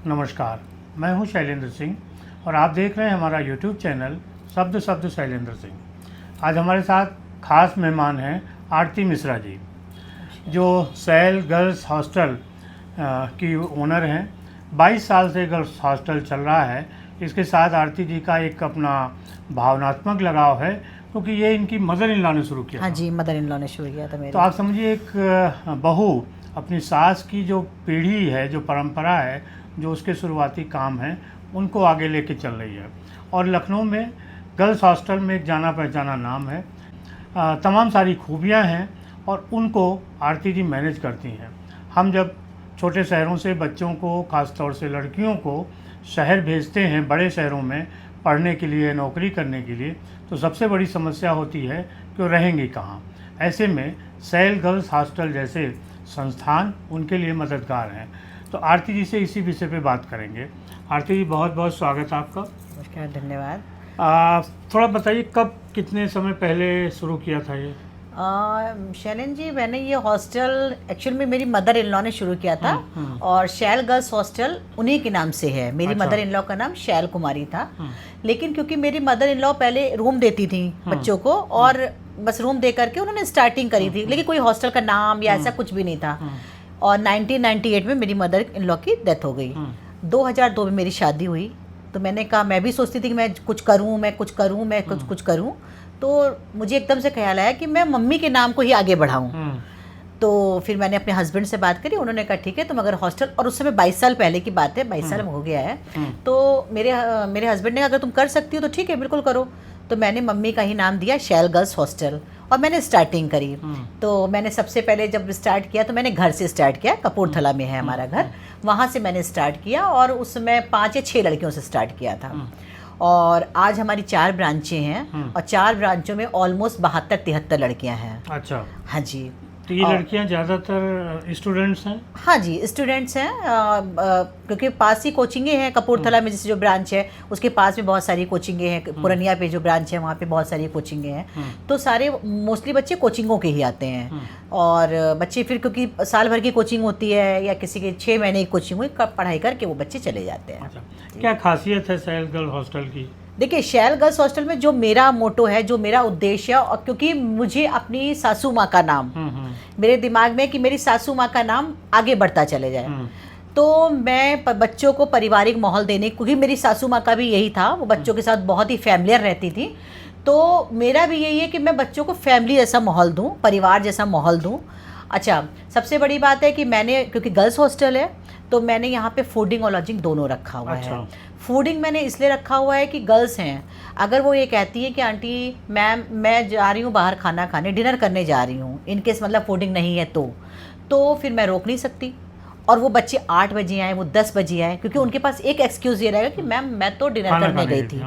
नमस्कार, मैं हूं शैलेंद्र सिंह और आप देख रहे हैं हमारा YouTube चैनल शब्द शब्द शैलेंद्र सिंह। आज हमारे साथ खास मेहमान हैं आरती मिश्रा जी, जो सैल गर्ल्स हॉस्टल की ओनर हैं। 22 साल से गर्ल्स हॉस्टल चल रहा है। इसके साथ आरती जी का एक अपना भावनात्मक लगाव है, क्योंकि ये इनकी मदर इन लॉ ने शुरू किया। हाँ जी, मदर इन लॉ ने शुरू किया था मेरे। तो आप समझिए, एक बहू अपनी सास की जो पीढ़ी है, जो परंपरा है, जो उसके शुरुआती काम हैं, उनको आगे लेके चल रही है। और लखनऊ में गर्ल्स हॉस्टल में एक जाना पहचाना नाम है। तमाम सारी खूबियां हैं और उनको आरती जी मैनेज करती हैं। हम जब छोटे शहरों से बच्चों को, ख़ास तौर से लड़कियों को शहर भेजते हैं, बड़े शहरों में पढ़ने के लिए, नौकरी करने के लिए, तो सबसे बड़ी समस्या होती है कि वो रहेंगी कहाँ। ऐसे में सैल गर्ल्स हॉस्टल जैसे संस्थान उनके लिए मददगार हैं। तो आरती जी से इसी विषय पे बात करेंगे। आरती जी, बहुत बहुत स्वागत है आपका। नमस्कार, धन्यवाद। थोड़ा बताइए, कब, कितने समय पहले शुरू किया था ये? शैलेंद्र जी, मैंने ये हॉस्टल एक्चुअल में मेरी मदर इन लॉ ने शुरू किया था। और शैल गर्ल्स हॉस्टल उन्हीं के नाम से है। मेरी मदर इन लॉ का नाम शैल कुमारी था। लेकिन क्योंकि मेरी मदर इन लॉ पहले रूम देती थी बच्चों को, और बस रूम दे करके उन्होंने स्टार्टिंग करी थी, लेकिन कोई हॉस्टल का नाम या ऐसा कुछ भी नहीं था। और 1998 में मेरी मदर इन लॉ की डेथ हो गई। 2002 में मेरी शादी हुई। तो मैंने कहा, मैं भी सोचती थी कि मैं कुछ करूं, मैं कुछ करूं। तो मुझे एकदम से ख्याल आया कि मैं मम्मी के नाम को ही आगे बढ़ाऊं। तो फिर मैंने अपने हस्बैंड से बात करी। उन्होंने कहा ठीक है, तुम अगर हॉस्टल, और उस समय 22 साल पहले की बात है, 22 साल हो गया है। तो मेरे हस्बैंड ने कहा, अगर तुम कर सकती हो तो ठीक है, बिल्कुल करो। तो मैंने मम्मी का ही नाम दिया, शैल गर्ल्स हॉस्टल, और मैंने स्टार्टिंग करी। तो मैंने सबसे पहले जब स्टार्ट किया तो मैंने घर से स्टार्ट किया। कपूरथला में है हमारा घर, वहाँ से मैंने स्टार्ट किया। और उसमें 5 या 6 लड़कियों से स्टार्ट किया था। और आज हमारी 4 ब्रांचें हैं, और 4 ब्रांचों में ऑलमोस्ट 72-73 लड़कियां हैं। अच्छा। हाँ जी। तो ये लड़कियां ज़्यादातर स्टूडेंट्स हैं? हाँ जी, स्टूडेंट्स हैं। क्योंकि पास ही कोचिंगें हैं। कपूरथला में जैसे जो ब्रांच है, उसके पास में बहुत सारी कोचिंगें हैं। पुरनिया पे जो ब्रांच है, वहाँ पे बहुत सारी कोचिंगें हैं। तो सारे मोस्टली बच्चे कोचिंगों के ही आते हैं। और बच्चे फिर, क्योंकि साल भर की कोचिंग होती है, या किसी के 6 महीने की कोचिंग हुई, पढ़ाई करके वो बच्चे चले जाते हैं। अच्छा, क्या खासियत है सैल गर्ल हॉस्टल की? देखिए, शैल गर्ल्स हॉस्टल में जो मेरा मोटो है, जो मेरा उद्देश्य है, और क्योंकि मुझे अपनी सासू माँ का नाम, मेरे दिमाग में कि मेरी सासू माँ का नाम आगे बढ़ता चले जाए, तो मैं बच्चों को पारिवारिक माहौल देने, क्योंकि मेरी सासू माँ का भी यही था, वो बच्चों के साथ बहुत ही फैमिलियर रहती थी। तो मेरा भी यही है कि मैं बच्चों को फैमिली जैसा माहौल दूँ, परिवार जैसा माहौल दूँ। अच्छा, सबसे बड़ी बात है कि मैंने, क्योंकि गर्ल्स हॉस्टल है, तो मैंने यहाँ पे फूडिंग और लॉजिंग दोनों रखा हुआ है। फूडिंग मैंने इसलिए रखा हुआ है कि गर्ल्स हैं, अगर वो ये कहती है कि आंटी मैम मैं जा रही हूँ बाहर खाना खाने, डिनर करने जा रही हूँ, इनकेस मतलब फूडिंग नहीं है तो फिर मैं रोक नहीं सकती। और वो बच्चे 8 बजे आए, वो 10 बजे आए, क्योंकि उनके पास एक एक्सक्यूज़ ये रहेगा कि मैम मैं तो डिनर करने गई थी।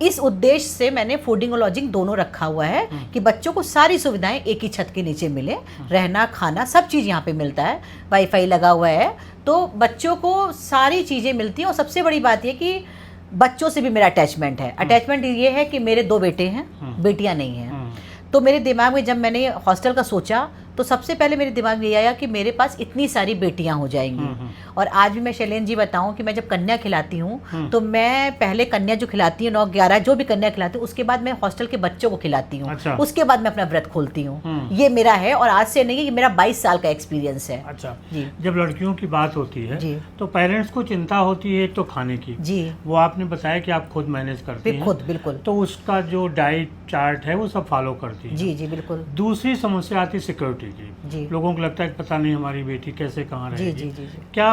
इस उद्देश्य से मैंने फूडिंग और लॉजिंग दोनों रखा हुआ है कि बच्चों को सारी सुविधाएं एक ही छत के नीचे मिले। रहना, खाना, सब चीज़ यहाँ पे मिलता है। वाईफाई लगा हुआ है, तो बच्चों को सारी चीज़ें मिलती हैं। और सबसे बड़ी बात ये कि बच्चों से भी मेरा अटैचमेंट है। अटैचमेंट ये है कि मेरे 2 बेटे हैं, बेटियाँ नहीं हैं। तो मेरे दिमाग में जब मैंने हॉस्टल का सोचा, तो सबसे पहले मेरे दिमाग में ये आया कि मेरे पास इतनी सारी बेटियां हो जाएंगी। और आज भी मैं शैलेंद्र जी बताऊं कि मैं जब कन्या खिलाती हूं, तो मैं पहले कन्या जो खिलाती हूँ 9-11 जो भी कन्या खिलाती हूँ, उसके बाद मैं हॉस्टल के बच्चों को खिलाती हूँ। अच्छा। उसके बाद मैं अपना व्रत खोलती हूँ। ये मेरा है, और आज से नहीं है, ये मेरा 22 साल का एक्सपीरियंस है। अच्छा जी। जब लड़कियों की बात होती है जी, तो पेरेंट्स को चिंता होती है तो खाने की जी, वो आपने बताया कि आप खुद मैनेज करती हैं। खुद, बिल्कुल। तो उसका जो डाइट चार्ट है वो सब फॉलो करती है? जी जी, बिल्कुल। दूसरी समस्या आती सिक्योरिटी की। जी। लोगों को लगता है कि पता नहीं हमारी बेटी कैसे कहाँ रहेगी। जी जी जी। क्या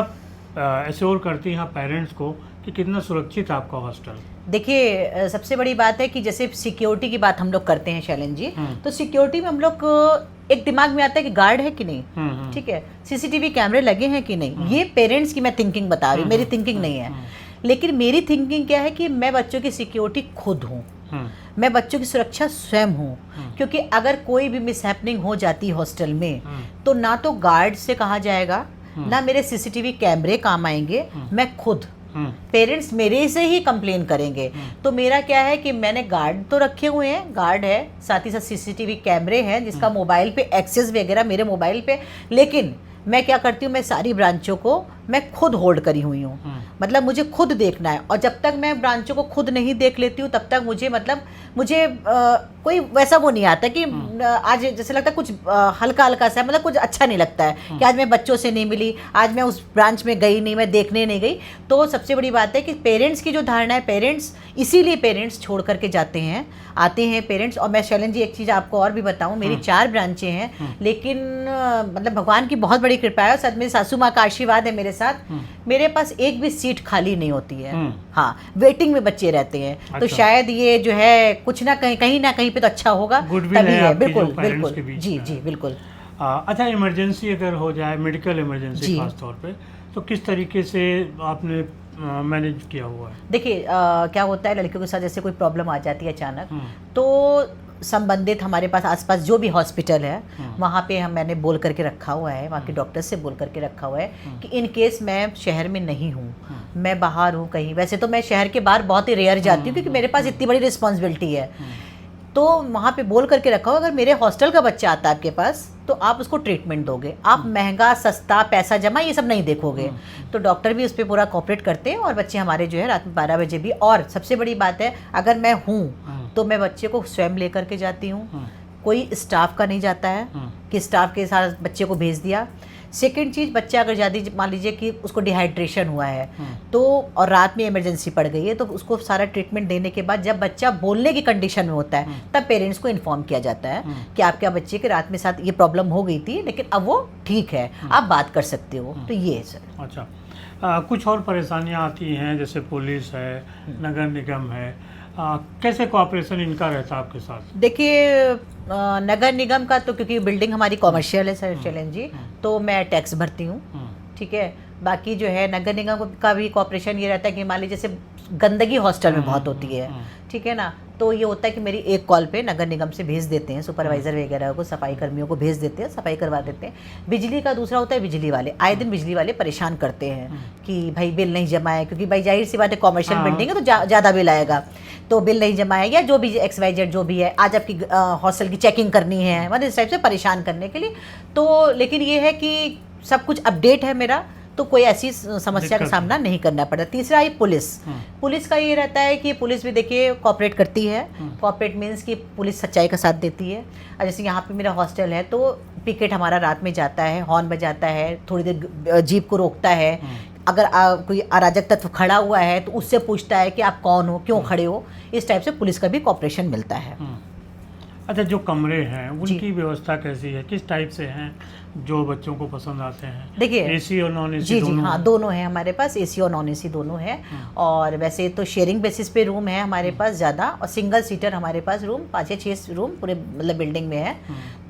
एश्योर करती हैं पेरेंट्स को कि कितना सुरक्षित है आपका हॉस्टल? देखिए, सबसे बड़ी बात है कि जैसे सिक्योरिटी की बात हम लोग करते हैं शैलेंद्र जी, तो सिक्योरिटी में हम लोग एक दिमाग में आता है कि गार्ड है कि नहीं, ठीक है, सीसीटीवी कैमरे लगे हैं कि नहीं। ये पेरेंट्स की मैं थिंकिंग बता रही हूँ, मेरी थिंकिंग नहीं है। लेकिन मेरी थिंकिंग क्या है कि मैं बच्चों की सिक्योरिटी खुद हूँ, मैं बच्चों की सुरक्षा स्वयं हूँ। क्योंकि अगर कोई भी मिसहैपनिंग हो जाती हॉस्टल में, तो ना तो गार्ड से कहा जाएगा, ना मेरे सीसीटीवी कैमरे काम आएंगे, मैं खुद, पेरेंट्स मेरे से ही कंप्लेन करेंगे। तो मेरा क्या है कि मैंने गार्ड तो रखे हुए हैं, गार्ड है, साथ ही साथ सीसीटीवी कैमरे हैं जिसका मोबाइल पे एक्सेस वगैरह मेरे मोबाइल पे। लेकिन मैं क्या करती हूँ, मैं सारी ब्रांचों को मैं खुद होल्ड करी हुई हूँ। मतलब मुझे खुद देखना है, और जब तक मैं ब्रांचों को खुद नहीं देख लेती हूँ तब तक मुझे कोई वैसा वो नहीं आता कि आज जैसे लगता है कुछ हल्का हल्का सा, मतलब कुछ अच्छा नहीं लगता है कि आज मैं बच्चों से नहीं मिली, आज मैं उस ब्रांच में गई नहीं, मैं देखने नहीं गई। तो सबसे बड़ी बात है कि पेरेंट्स की जो धारणा है, पेरेंट्स इसीलिए पेरेंट्स छोड़ करके जाते हैं, आते हैं पेरेंट्स। और मैं शैलन जी एक चीज़ आपको और भी बताऊं, मेरी 4 ब्रांचें हैं, लेकिन मतलब भगवान की बहुत बड़ी कृपा है और साथ मेरी सासू माँ का आशीर्वाद है मेरे साथ, मेरे पास एक भी सीट खाली नहीं होती है। हाँ, वेटिंग में बच्चे रहते हैं। अच्छा। तो शायद ये जो है कुछ ना कहीं ना कहीं पे तो अच्छा होगा, तभी है। बिल्कुल बिल्कुल, जी जी बिल्कुल। अच्छा, इमरजेंसी अगर हो जाए, मेडिकल इमरजेंसी खास तौर पे, तो किस तरीके से आपने मैनेज किया हुआ है? देखिए क्या होता है, लड़कियों के साथ जैसे कोई प्रॉब्लम आ जाती है अचानक, तो संबंधित हमारे पास आसपास जो भी हॉस्पिटल है वहाँ पे मैंने बोल करके रखा हुआ है, वहाँ के डॉक्टर से बोल करके रखा हुआ है कि इन केस मैं शहर में नहीं हूँ, मैं बाहर हूँ कहीं। वैसे तो मैं शहर के बाहर बहुत ही रेयर जाती हूँ क्योंकि मेरे पास इतनी बड़ी रिस्पॉन्सिबिलिटी है, तो वहाँ पे बोल करके रखा हो अगर मेरे हॉस्टल का बच्चा आता है आपके पास तो आप उसको ट्रीटमेंट दोगे, आप महंगा सस्ता पैसा जमा ये सब नहीं देखोगे। तो डॉक्टर भी उस पर पूरा कोऑपरेट करते हैं और बच्चे हमारे जो है रात में 12 बजे भी। और सबसे बड़ी बात है, अगर मैं हूँ तो मैं बच्चे को स्वयं लेकर के जाती हूँ, कोई स्टाफ का नहीं जाता है कि स्टाफ के साथ बच्चे को भेज दिया। सेकेंड चीज़, बच्चा अगर ज़्यादा मान लीजिए कि उसको डिहाइड्रेशन हुआ है तो और रात में इमरजेंसी पड़ गई है, तो उसको सारा ट्रीटमेंट देने के बाद जब बच्चा बोलने की कंडीशन में होता है तब पेरेंट्स को इन्फॉर्म किया जाता है कि आपके बच्चे के रात में साथ ये प्रॉब्लम हो गई थी लेकिन अब वो ठीक है, आप बात कर सकते हो। तो ये है सर। अच्छा, कुछ और परेशानियाँ आती हैं जैसे पुलिस है, नगर निगम है, कैसे कोऑपरेशन इनका रहता है आपके साथ? देखिए नगर निगम का तो क्योंकि बिल्डिंग हमारी कॉमर्शियल है सर शैलन जी, तो मैं टैक्स भरती हूँ, ठीक है। बाकी जो है नगर निगम का भी कॉपरेशन ये रहता है कि मान लीजिए जैसे गंदगी हॉस्टल में बहुत होती है, ठीक है ना, तो ये होता है कि मेरी एक कॉल पे नगर निगम से भेज देते हैं, सुपरवाइज़र वगैरह को, सफाई कर्मियों को भेज देते हैं, सफाई करवा देते हैं। बिजली का दूसरा होता है, बिजली वाले आए दिन बिजली वाले परेशान करते हैं कि भाई बिल नहीं जमा है, क्योंकि भाई जाहिर सी बात है कॉमर्शियल बिल्डिंग है तो ज़्यादा बिल आएगा, तो बिल नहीं जमा है या जो भी XYZ जो भी है, आज आपकी हॉस्टल की चेकिंग करनी है, मतलब इस टाइप से परेशान करने के लिए। तो लेकिन ये है कि सब कुछ अपडेट है मेरा, तो कोई ऐसी समस्या का सामना नहीं करना पड़ता। तीसरा ये पुलिस का ये रहता है कि पुलिस भी देखिए कोऑपरेट करती है। कोऑपरेट मीन्स कि पुलिस सच्चाई का साथ देती है। और जैसे यहाँ पे मेरा हॉस्टल है तो पिकेट हमारा रात में जाता है, हॉर्न बजाता है, थोड़ी देर जीप को रोकता है, अगर कोई अराजक तत्व खड़ा हुआ है तो उससे पूछता है कि आप कौन हो, क्यों खड़े हो, इस टाइप से पुलिस का भी कोऑपरेशन मिलता है। अच्छा, जो कमरे हैं उनकी व्यवस्था कैसी है, किस टाइप से हैं जो बच्चों को पसंद आते हैं? देखिए एसी और नॉन एसी जी दोनों? हाँ, दोनों है हमारे पास, एसी और नॉन एसी दोनों है। और वैसे तो शेयरिंग बेसिस पे रूम है हमारे पास ज़्यादा, और सिंगल सीटर हमारे पास रूम 5 या 6 रूम पूरे मतलब बिल्डिंग में है।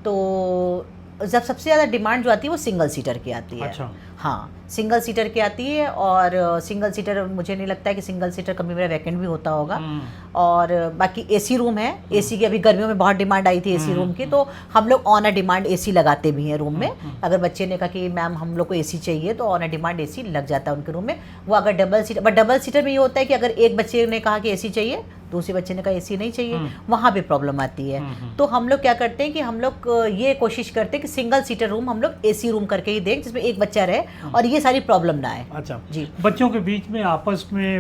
तो जब सबसे ज़्यादा डिमांड जो आती है वो सिंगल सीटर की आती है। अच्छा। हाँ, सिंगल सीटर की आती है, और सिंगल सीटर मुझे नहीं लगता है कि सिंगल सीटर कभी मेरा वैकेंट भी होता होगा। और बाकी एसी रूम है, एसी की अभी गर्मियों में बहुत डिमांड आई थी एसी रूम की, तो हम लोग ऑन अ डिमांड एसी लगाते भी हैं रूम में। अगर बच्चे ने कहा कि मैम हम लोग को एसी चाहिए तो ऑन अ डिमांड एसी लग जाता है उनके रूम में। वो अगर double seater, but double seater में ये होता है कि अगर एक बच्चे ने कहा कि एसी चाहिए, दूसरे बच्चे ने कहा एसी नहीं चाहिए, वहाँ भी प्रॉब्लम आती है। तो हम लोग क्या करते हैं कि हम लोग ये कोशिश करते हैं कि सिंगल सीटर रूम हम लोग एसी रूम करके ही दें, जिसमें एक बच्चा रहे और ये सारी प्रॉब्लम ना आए। अच्छा जी, बच्चों के बीच में आपस में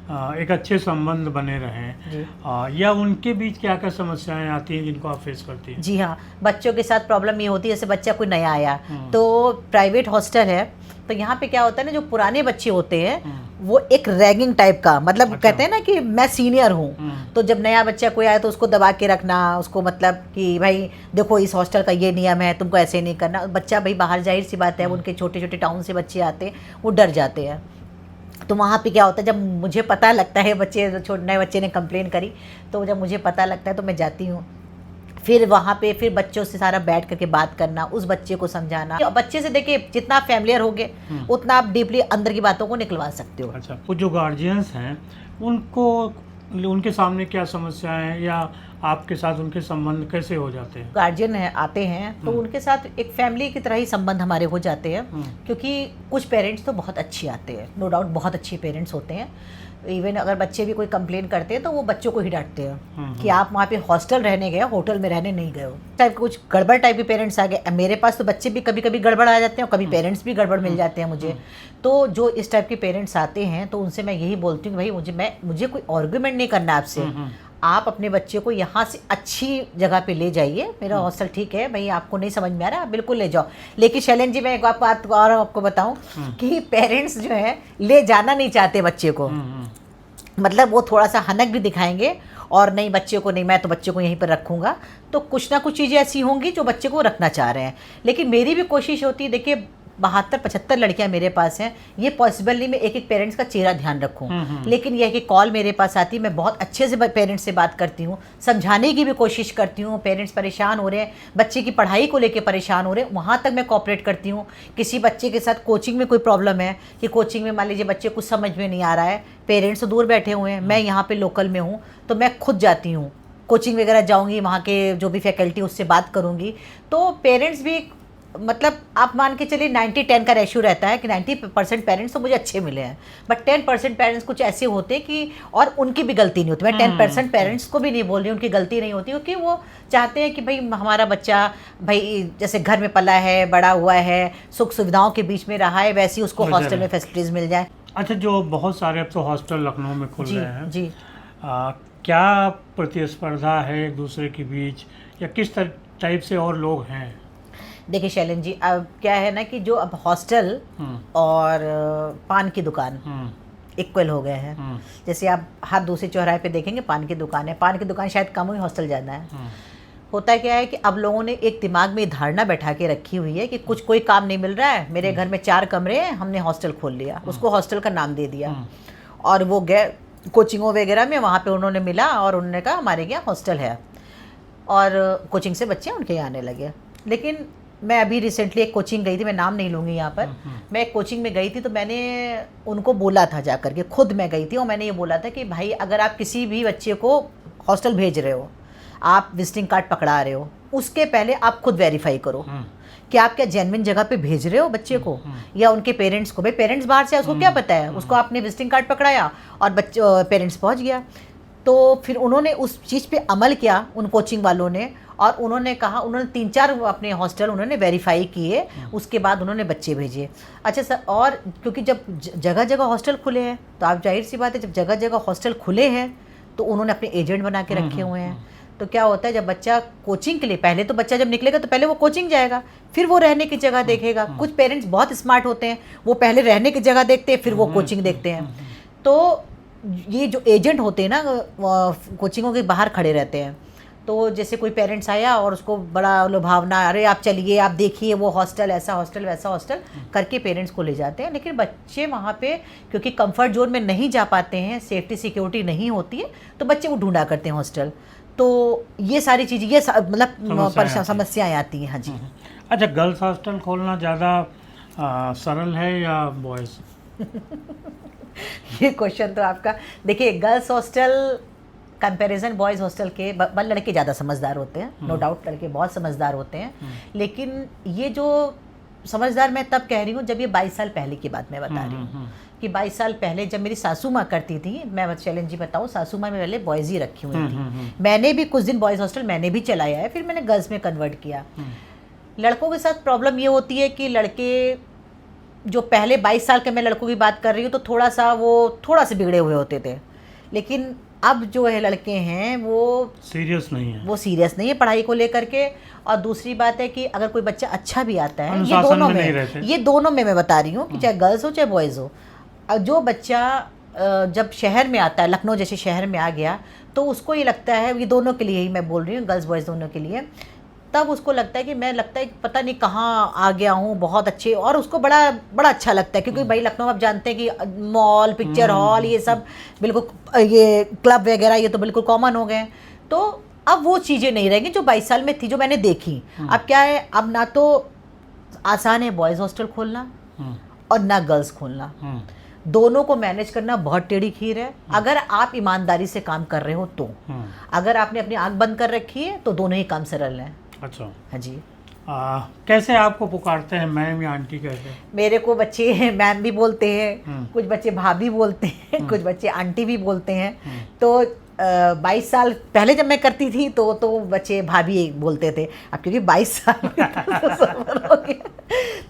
एक अच्छे संबंध बने रहें, या उनके बीच क्या क्या समस्याएं आती हैं जिनको आप फेस करती हैं? जी हाँ, बच्चों के साथ प्रॉब्लम ये होती है जैसे बच्चा कोई नया आया तो प्राइवेट हॉस्टल है, तो यहाँ पे क्या होता है ना, जो पुराने बच्चे होते हैं वो एक रैगिंग टाइप का, मतलब अच्छा। कहते हैं ना कि मैं सीनियर हूँ, तो जब नया बच्चा कोई आया तो उसको दबा के रखना, उसको मतलब कि भाई देखो इस हॉस्टल का ये नियम है, तुमको ऐसे नहीं करना। बच्चा भाई बाहर जाहिर सी बात है, उनके छोटे छोटे टाउन से बच्चे आते हैं, वो डर जाते हैं। तो वहाँ पे क्या होता है, जब मुझे पता लगता है बच्चे नए बच्चे ने कंप्लेन करी, तो जब मुझे पता लगता है तो मैं जाती हूँ, फिर वहाँ पे फिर बच्चों से सारा बैठ करके बात करना, उस बच्चे को समझाना। बच्चे से देखिए जितना आप फैमिलियर होगे उतना आप डीपली अंदर की बातों को निकलवा सकते हो। अच्छा, वो जो गार्जियंस हैं उनको उनके सामने क्या समस्याएं हैं, या आपके साथ उनके संबंध कैसे हो जाते हैं? गार्जियन है आते हैं तो उनके साथ एक फैमिली की तरह ही संबंध हमारे हो जाते हैं, क्योंकि कुछ पेरेंट्स तो बहुत अच्छे आते हैं, नो डाउट बहुत अच्छे पेरेंट्स होते हैं। इवन अगर बच्चे भी कोई कंप्लेन करते हैं तो वो बच्चों को ही डांटते हैं कि आप वहाँ पे हॉस्टल रहने गए, होटल में रहने नहीं गए हो। टाइप कुछ गड़बड़ टाइप के पेरेंट्स आ गए। मेरे पास तो बच्चे भी कभी कभी गड़बड़ आ जाते हैं और कभी पेरेंट्स भी गड़बड़ मिल जाते हैं मुझे। तो जो इस टाइप के पेरेंट्स आते हैं तो उनसे मैं यही बोलती हूँ कि भाई मुझे कोई आर्गुमेंट नहीं करना आपसे, आप अपने बच्चे को यहाँ से अच्छी जगह पे ले जाइए। मेरा हॉस्टल ठीक है भाई, आपको नहीं समझ में आ रहा है बिल्कुल ले जाओ। लेकिन शैलेंद्र जी मैं एक बात और आपको बताऊं कि पेरेंट्स जो है ले जाना नहीं चाहते बच्चे को, मतलब वो थोड़ा सा हनक भी दिखाएंगे और नहीं बच्चे को नहीं, मैं तो बच्चे को यहीं पर रखूँगा। तो कुछ ना कुछ चीज़ें ऐसी होंगी जो बच्चे को रखना चाह रहे हैं। लेकिन मेरी भी कोशिश होती है, देखिए 72-75 लड़कियां मेरे पास हैं, ये पॉसिबल नहीं मैं एक एक पेरेंट्स का चेहरा ध्यान रखूं, लेकिन यह कि कॉल मेरे पास आती है, मैं बहुत अच्छे से पेरेंट्स से बात करती हूँ, समझाने की भी कोशिश करती हूँ। पेरेंट्स परेशान हो रहे हैं, बच्चे की पढ़ाई को लेकर परेशान हो रहे हैं, वहाँ तक मैं कोऑपरेट करती हूँ। किसी बच्चे के साथ कोचिंग में कोई प्रॉब्लम है कि कोचिंग में मान लीजिए बच्चे कुछ समझ में नहीं आ रहा है, पेरेंट्स तो दूर बैठे हुए हैं, मैं यहाँ पर लोकल में हूँ, तो मैं खुद जाती हूँ कोचिंग वगैरह, जाऊँगी वहाँ के जो भी फैकल्टी उससे बात करूँगी। तो पेरेंट्स भी मतलब आप मान के चलिए 90-10 का रेशियो रहता है कि 90% पेरेंट्स तो मुझे अच्छे मिले हैं, बट 10% पेरेंट्स कुछ ऐसे होते हैं कि और उनकी भी गलती नहीं होती। मैं 10% पेरेंट्स को भी नहीं बोल रही उनकी गलती नहीं होती, क्योंकि वो चाहते हैं कि भाई हमारा बच्चा भाई जैसे घर में पला है, बड़ा हुआ है, सुख सुविधाओं के बीच में रहा है, वैसे ही उसको हॉस्टल में फैसिलिटीज़ मिल जाए। अच्छा, जो बहुत सारे अब तो हॉस्टल लखनऊ में खुल रहे हैं जी, क्या प्रतिस्पर्धा है एक दूसरे के बीच, या किस टाइप से और लोग हैं? देखिए शैलेंद्र जी, अब क्या है ना कि जो अब हॉस्टल और पान की दुकान इक्वल हो गए हैं। जैसे आप हर दूसरे चौराहे पे देखेंगे पान की दुकान है, पान की दुकान शायद कम हुई, हॉस्टल ज़्यादा है। होता क्या है कि अब लोगों ने एक दिमाग में धारणा बैठा के रखी हुई है कि कुछ कोई काम नहीं मिल रहा है, मेरे घर में 4 कमरे हैं, हमने हॉस्टल खोल लिया, उसको हॉस्टल का नाम दे दिया, और वो गए कोचिंगों वगैरह में, वहाँ पे उन्होंने मिला और उन्होंने कहा हमारे यहाँ हॉस्टल है, और कोचिंग से बच्चे उनके यहाँ आने लगे। लेकिन मैं अभी रिसेंटली एक कोचिंग गई थी, मैं नाम नहीं लूँगी यहाँ पर, मैं एक कोचिंग में गई थी, तो मैंने उनको बोला था जा करके, खुद मैं गई थी और मैंने ये बोला था कि भाई अगर आप किसी भी बच्चे को हॉस्टल भेज रहे हो, आप विजिटिंग कार्ड पकड़ा रहे हो, उसके पहले आप खुद वेरीफाई करो कि आप क्या जेन्युइन जगह पे भेज रहे हो बच्चे को या उनके पेरेंट्स को। भाई पेरेंट्स बाहर से, उसको क्या पता है, उसको आपने विजिटिंग कार्ड पकड़ाया और बच्चे पेरेंट्स पहुँच गया। तो फिर उन्होंने उस चीज़ पे अमल किया उन कोचिंग वालों ने, और उन्होंने कहा, उन्होंने 3-4 अपने हॉस्टल उन्होंने वेरीफाई किए, उसके बाद उन्होंने बच्चे भेजे। अच्छा सर, और क्योंकि जब जगह जगह हॉस्टल खुले हैं तो आप जाहिर सी बात है, जब जगह जगह हॉस्टल खुले हैं तो उन्होंने अपने एजेंट बना के रखे हुए हैं। तो क्या होता है, जब बच्चा कोचिंग के लिए, पहले तो बच्चा जब निकलेगा तो पहले वो कोचिंग जाएगा, फिर वो रहने की जगह देखेगा। कुछ पेरेंट्स बहुत स्मार्ट होते हैं, वो पहले रहने की जगह देखते हैं, फिर वो कोचिंग देखते हैं। तो ये जो एजेंट होते हैं ना, कोचिंगों के बाहर खड़े रहते हैं, तो जैसे कोई पेरेंट्स आया और उसको बड़ा लुभावना, अरे आप चलिए, आप देखिए वो हॉस्टल, ऐसा हॉस्टल, वैसा हॉस्टल करके पेरेंट्स को ले जाते हैं। लेकिन बच्चे वहाँ पे क्योंकि कंफर्ट जोन में नहीं जा पाते हैं, सेफ्टी सिक्योरिटी नहीं होती है, तो बच्चे वो ढूंढा करते हैं हॉस्टल। तो ये सारी चीज़ें, ये मतलब समस्याएँ आती हैं। हाँ जी। अच्छा, गर्ल्स हॉस्टल खोलना ज़्यादा सरल है या बॉयज़? ये क्वेश्चन तो आपका, देखिए girls hostel comparison boys hostel के लड़के ज़्यादा समझदार होते हैं, नो डाउट लड़के बहुत समझदार होते हैं। लेकिन ये जो समझदार मैं तब कह रही हूँ जब ये 22 साल पहले की बात मैं बता रही हूँ कि 22 साल पहले जब मेरी सासू माँ करती थी, मैं शैलेंद्र जी बताऊँ, सासू माँ में पहले बॉयज़ ही रखी हुई थी। मैंने भी कुछ दिन बॉयज़ हॉस्टल मैंने भी चलाया है, फिर मैंने गर्ल्स में कन्वर्ट किया। लड़कों के साथ प्रॉब्लम ये होती है कि लड़के जो पहले 22 साल के, मैं लड़कों की बात कर रही हूँ, तो थोड़ा से बिगड़े हुए होते थे। लेकिन अब जो है लड़के हैं वो सीरियस नहीं है, सीरियस नहीं है पढ़ाई को लेकर के। और दूसरी बात है कि अगर कोई बच्चा अच्छा भी आता है, ये दोनों में मैं बता रही हूँ कि चाहे गर्ल्स हो चाहे बॉयज़ हो, जो बच्चा जब शहर में आता है, लखनऊ जैसे शहर में आ गया, तो उसको ये लगता है, ये दोनों के लिए ही मैं बोल रही हूँ, गर्ल्स बॉयज़ दोनों के लिए, तब उसको लगता है कि पता नहीं कहाँ आ गया हूँ, बहुत अच्छे, और उसको बड़ा अच्छा लगता है। क्योंकि भाई लखनऊ आप जानते हैं कि मॉल, पिक्चर हॉल, ये सब बिल्कुल, ये क्लब वगैरह ये तो बिल्कुल कॉमन हो गए। तो अब वो चीज़ें नहीं रहेंगी जो 22 साल में थी, जो मैंने देखी। अब क्या है, अब ना तो आसान है बॉयज़ हॉस्टल खोलना और ना गर्ल्स खोलना। दोनों को मैनेज करना बहुत टेढ़ी खीर है, अगर आप ईमानदारी से काम कर रहे हो तो। अगर आपने अपनी आंख बंद कर रखी है तो दोनों ही काम सरल हैं। अच्छा। हाँ जी। कैसे आपको पुकारते हैं, मैम या आंटी कैसे? मेरे को बच्चे मैम भी बोलते हैं, कुछ बच्चे भाभी बोलते हैं, कुछ बच्चे आंटी भी बोलते हैं। तो 22 साल पहले जब मैं करती थी तो बच्चे भाभी बोलते थे। अब क्योंकि 22 साल तो सफर हो गया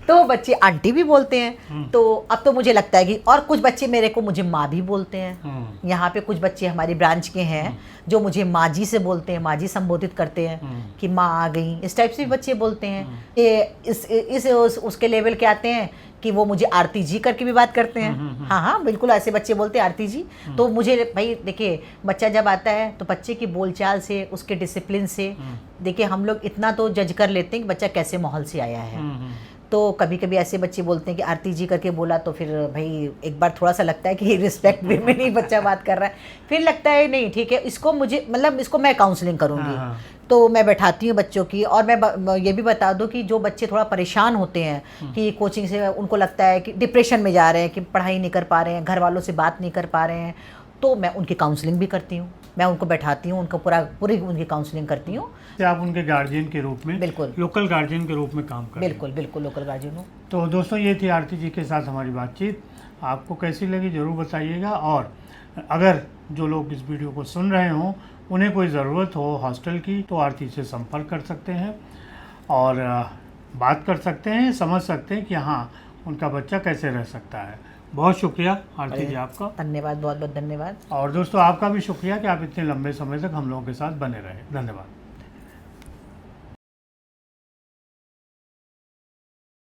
तो बच्चे आंटी भी बोलते हैं। तो अब तो मुझे लगता है कि और कुछ बच्चे मेरे को मुझे माँ भी बोलते हैं। यहाँ पे कुछ बच्चे हमारी ब्रांच के हैं जो मुझे माँ जी से बोलते हैं, माँ जी संबोधित करते हैं कि माँ आ गई, इस टाइप से भी बच्चे बोलते हैं। ये उसके लेवल के आते हैं कि वो मुझे आरती जी करके भी बात करते हैं। हाँ हाँ बिल्कुल, ऐसे बच्चे बोलते हैं आरती जी। तो मुझे भाई देखिए, बच्चा जब आता है तो बच्चे की बोलचाल से, उसके डिसिप्लिन से देखिए हम लोग इतना तो जज कर लेते हैं कि बच्चा कैसे माहौल से आया है। तो कभी कभी ऐसे बच्चे बोलते हैं कि आरती जी करके बोला तो फिर भाई एक बार थोड़ा सा लगता है कि रिस्पेक्ट वे में नहीं बच्चा बात कर रहा है। फिर लगता है नहीं ठीक है, इसको मुझे मतलब इसको मैं काउंसलिंग करूँगी। तो मैं बैठाती हूँ बच्चों की, और मैं ये भी बता दूँ कि जो बच्चे थोड़ा परेशान होते हैं कि कोचिंग से उनको लगता है कि डिप्रेशन में जा रहे हैं, कि पढ़ाई नहीं कर पा रहे हैं, घर वालों से बात नहीं कर पा रहे हैं, तो मैं उनकी काउंसलिंग भी करती हूँ। मैं उनको बैठाती हूँ, उनको पूरी उनकी काउंसलिंग करती हूँ। आप उनके गार्जियन के रूप में, बिल्कुल लोकल गार्जियन के रूप में काम करते हैं। बिल्कुल बिल्कुल लोकल गार्जियन हूँ। तो दोस्तों ये थी आरती जी के साथ हमारी बातचीत। आपको कैसी लगी ज़रूर बताइएगा, और अगर जो लोग इस वीडियो को सुन रहे हों उन्हें कोई ज़रूरत हो हॉस्टल की तो आरती से संपर्क कर सकते हैं और बात कर सकते हैं, समझ सकते हैं कि हाँ उनका बच्चा कैसे रह सकता है। बहुत शुक्रिया आरती जी आपका। धन्यवाद, बहुत बहुत धन्यवाद। और दोस्तों आपका भी शुक्रिया कि आप इतने लंबे समय तक हम लोगों के साथ बने रहे। धन्यवाद।